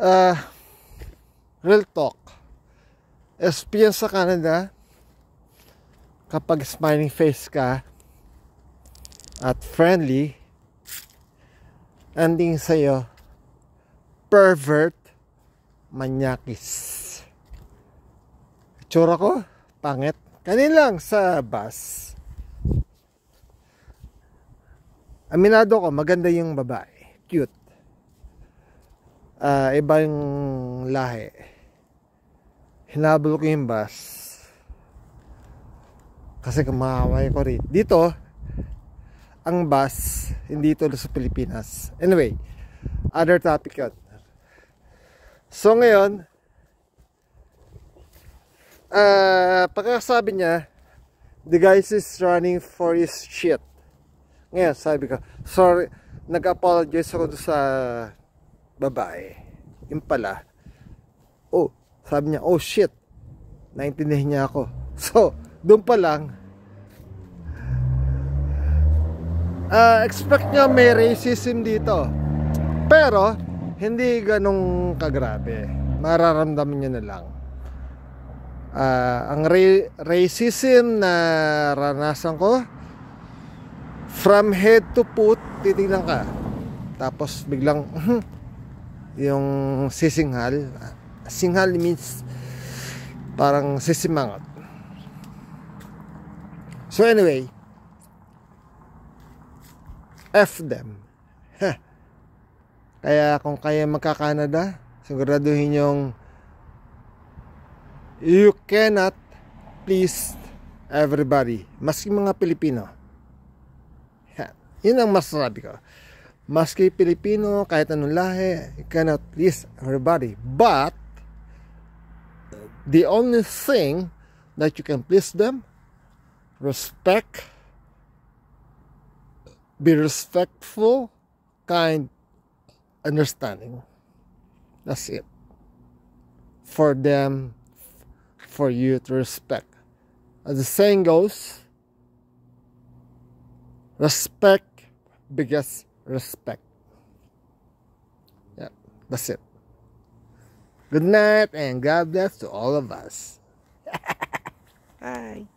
Uh, real talk. Experience sa Canada, kapag smiling face ka at friendly, ending sa'yo, pervert, manyakis. Itsura ko, pangit. Kanilang sa bus. Aminado ko, maganda yung babae. Cute. Iba yung lahi. Hinabol ko yung bus. Kasi kumaway ko rin. Dito, ang bus, hindi ito sa Pilipinas. Anyway, other topic yun. So ngayon, pagkasabi niya, the guy is running for his shit. Ngayon, sabi ko, sorry, nag-apologize ako sa babae. Yung pala, oh, sabi niya, oh shit, naintindihan niya ako. So, doon pa lang, expect niya may racism dito. Pero, hindi ganong kagrabe. Mararamdaman niya na lang. Ang racism na ranasan ko, from head to foot, titignan ka. Tapos biglang, yung sisinghal. Singhal means parang sisimangot. So anyway, F them. Kaya kung kaya magka-Canada, siguraduhin yung you cannot please everybody, maski mga Pilipino. Yun ang masasabi ko. Maski Pilipino, kahit anong lahi, you cannot please everybody. But the only thing that you can please them, respect, be respectful, kind, understanding. That's it. For them, for you to respect. As the saying goes, respect begets respect. Yeah, that's it. Good night and God bless to all of us. Bye.